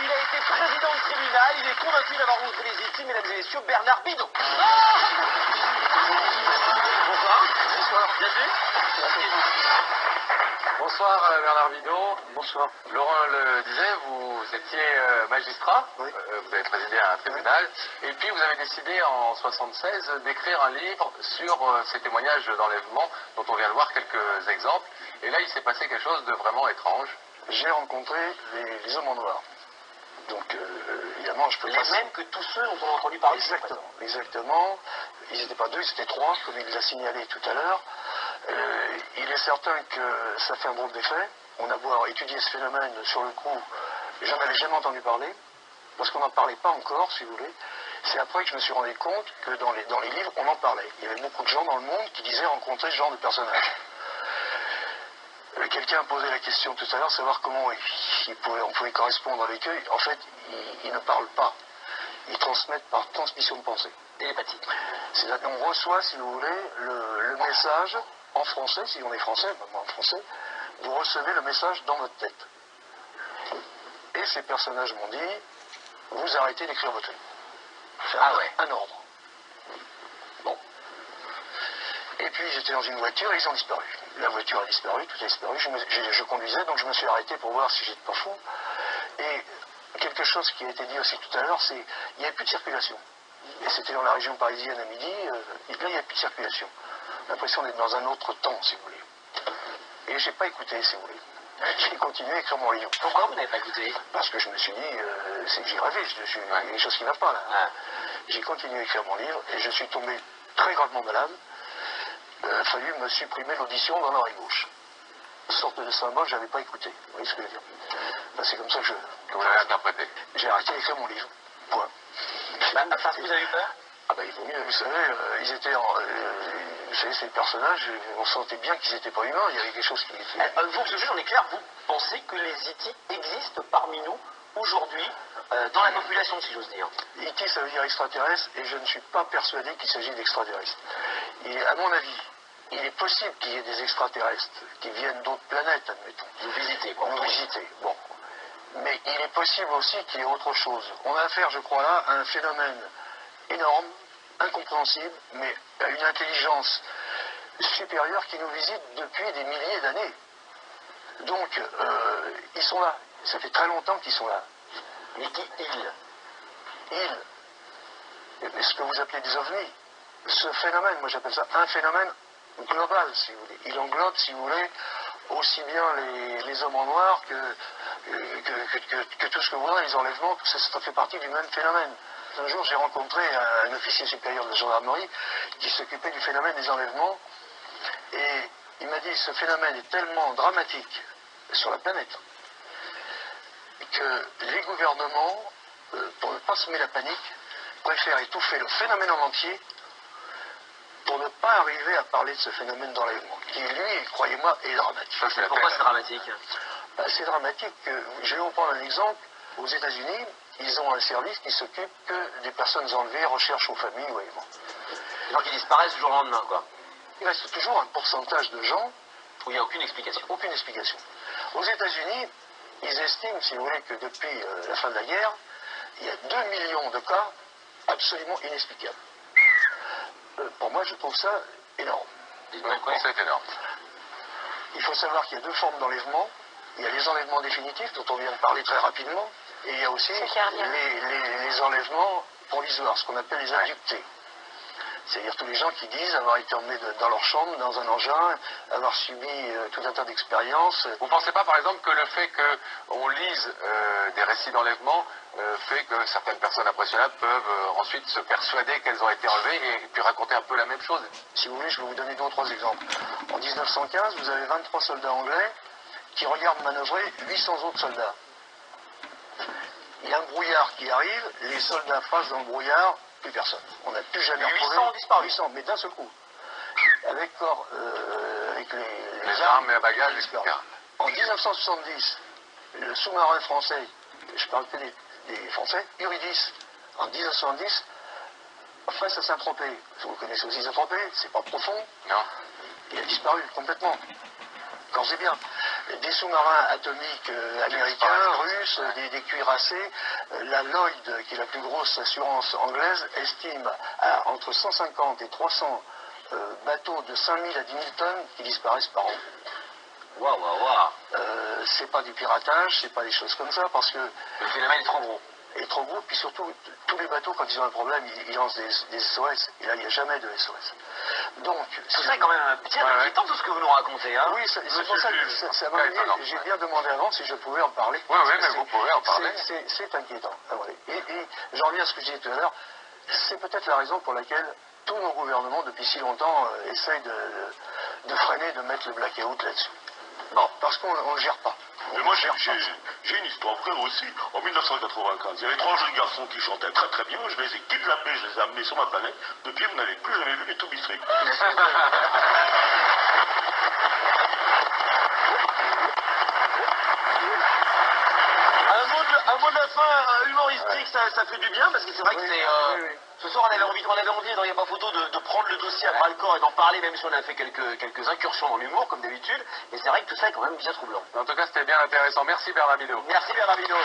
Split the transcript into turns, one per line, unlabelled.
Il a été président de tribunal, il est convaincu d'avoir montré les victimes, mesdames et messieurs, Bernard Bidot. Bonsoir. Bonsoir. Bienvenue.
Bonsoir Bernard Bidot.
Bonsoir.
Laurent le disait, vous étiez magistrat,
oui.
Vous avez présidé un tribunal, et puis vous avez décidé en 1976 d'écrire un livre sur ces témoignages d'enlèvement dont on vient de voir quelques exemples. Et là, il s'est passé quelque chose de vraiment étrange.
J'ai rencontré les hommes en noir. Donc, évidemment, je peux pas...
Les mêmes que tous ceux dont on a entendu parler.
Exactement, exactement. Ils n'étaient pas deux, ils étaient trois, comme il l'a signalé tout à l'heure. Il est certain que ça fait un drôle d'effet. On a beau étudier ce phénomène sur le coup, j'en avais jamais entendu parler, parce qu'on n'en parlait pas encore, si vous voulez. C'est après que je me suis rendu compte que dans les livres, on en parlait. Il y avait beaucoup de gens dans le monde qui disaient rencontrer ce genre de personnage. Quelqu'un a posé la question tout à l'heure, savoir comment on pouvait correspondre avec eux. En fait, ils ne parlent pas. Ils transmettent par transmission de pensée.
Télépathique.
C'est-à-dire qu'on reçoit, si vous voulez, le message en français, si on est français, même en français, vous recevez le message dans votre tête. Et ces personnages m'ont dit, vous arrêtez d'écrire votre livre.
Ah ouais.
Un ordre. Bon. Et puis j'étais dans une voiture et ils ont disparu. La voiture a disparu, tout a disparu. Je conduisais, donc je me suis arrêté pour voir si j'étais pas fou. Et quelque chose qui a été dit aussi tout à l'heure, c'est qu'il n'y avait plus de circulation. Et c'était dans la région parisienne à midi, là il n'y a plus de circulation. J'ai l'impression d'être dans un autre temps, si vous voulez. Et j'ai pas écouté, si vous voulez. J'ai continué à écrire mon livre.
Pourquoi vous n'avez pas écouté?
Parce que je me suis dit, c'est que j'ai rêvé, il y a quelque chose qui ne va pas là.
Ah.
J'ai continué à écrire mon livre et je suis tombé très gravement malade. Il a fallu me supprimer l'audition dans l'oreille gauche. Une sorte de symbole, je n'avais pas écouté. Vous voyez ce que je veux dire? Ben, c'est comme ça que
Vous l'avez interprété.
j'ai arrêté d'écrire mon livre. Point.
Parce que vous avez eu peur?
Ah ben il vaut mieux, vous savez, ils étaient vous savez, ces personnages, on sentait bien qu'ils n'étaient pas humains, il y avait quelque chose qui...
Vous, ce on est clair, vous pensez que les E.T. existent parmi nous aujourd'hui, dans la population, si j'ose dire?
E.T. ça veut dire extraterrestre, et je ne suis pas persuadé qu'il s'agit d'extraterrestres. Et à mon avis, il est possible qu'il y ait des extraterrestres qui viennent d'autres planètes, admettons.
Nous visiter, quoi.
Nous visiter, bon. Mais il est possible aussi qu'il y ait autre chose. On a affaire, je crois là, à un phénomène énorme, incompréhensible, mais à une intelligence supérieure qui nous visite depuis des milliers d'années. Donc, ils sont là. Ça fait très longtemps qu'ils sont là.
Mais qui
Ils, ce que vous appelez des ovnis, ce phénomène, moi j'appelle ça un phénomène global, si vous voulez. Il englobe, si vous voulez, aussi bien les hommes en noir que tout ce que vous voulez, les enlèvements, tout ça, ça fait partie du même phénomène. Un jour, j'ai rencontré un officier supérieur de la gendarmerie qui s'occupait du phénomène des enlèvements, et il m'a dit, ce phénomène est tellement dramatique sur la planète que les gouvernements, pour ne pas semer la panique, préfèrent étouffer le phénomène en entier pour ne pas arriver à parler de ce phénomène d'enlèvement, qui lui, croyez-moi, est dramatique.
Pourquoi c'est dramatique?
C'est dramatique. Je vais vous prendre un exemple. Aux États-Unis, ils ont un service qui s'occupe que des personnes enlevées, recherche aux familles ou éléments.
Les gens qui disparaissent du jour au lendemain, quoi.
Il reste toujours un pourcentage de gens
où il n'y a aucune explication.
Aucune explication. Aux États-Unis, ils estiment, si vous voulez, que depuis la fin de la guerre, il y a 2 millions de cas absolument inexplicables. Pour moi, je trouve ça énorme.
Oui, c'est énorme.
Il faut savoir qu'il y a deux formes d'enlèvement. Il y a les enlèvements définitifs, dont on vient de parler très rapidement, et il y a aussi les enlèvements provisoires, ce qu'on appelle les abductés. C'est-à-dire tous les gens qui disent avoir été emmenés dans leur chambre, dans un engin, avoir subi tout un tas d'expériences.
Vous ne pensez pas, par exemple, que le fait qu'on lise des récits d'enlèvement fait que certaines personnes impressionnables peuvent ensuite se persuader qu'elles ont été enlevées et puis raconter un peu la même chose?
Si vous voulez, je vais vous donner 2 ou 3 exemples. En 1915, vous avez 23 soldats anglais qui regardent manœuvrer 800 autres soldats. Il y a un brouillard qui arrive, les soldats passent dans le brouillard, plus personne. On n'a plus jamais retrouvé.
800 ont disparu.
800, mais d'un seul coup. Avec
les armes et la bagage, etc.
En 1970, le sous-marin français, je parle que des Français, Eurydice, en 1970, face à Saint-Tropez, vous connaissez aussi Saint-Tropez, c'est pas profond.
Non.
Il a disparu complètement. Quand c'est bien. des sous-marins atomiques américains, russes, des cuirassés. La Lloyd, qui est la plus grosse assurance anglaise, estime à entre 150 et 300 bateaux de 5000 à 10 000 tonnes qui disparaissent par an.
Waouh, waouh, waouh.
C'est pas du piratage, c'est pas des choses comme ça, parce que
Le phénomène est trop gros.
est trop gros, puis surtout, tous les bateaux, quand ils ont un problème, ils lancent des SOS, et là, il n'y a jamais de SOS. Donc,
Tout ça est quand même bien inquiétant, tout ce que vous nous racontez, hein.
oui, c'est pour ça que ça m'a amené, j'ai bien demandé avant si je pouvais en parler.
Oui, oui, mais vous pouvez en parler.
C'est inquiétant. Ah, ouais. Et j'en reviens à ce que je disais tout à l'heure, c'est peut-être la raison pour laquelle tous nos gouvernements, depuis si longtemps, essayent de freiner, de mettre le blackout là-dessus. Bon, parce qu'on ne le gère pas.
Mais moi, j'ai une histoire vraie aussi. En 1995, il y avait 3 jeunes garçons qui chantaient très très bien. Je les ai kidnappés, je les ai amenés sur ma planète. Depuis, vous n'avez plus jamais vu les To-Be Strict.
Un mot de la fin humoristique, ça fait du bien, parce que c'est vrai que c'est... Ce soir, on avait envie, il n'y a pas photo, de prendre le dossier à bras-le-corps et d'en parler, même si on a fait quelques incursions dans l'humour, comme d'habitude. Mais c'est vrai que tout ça est quand même bien troublant.
En tout cas, c'était bien intéressant. Merci Bernard Bidot.
Merci Bernard Bidot.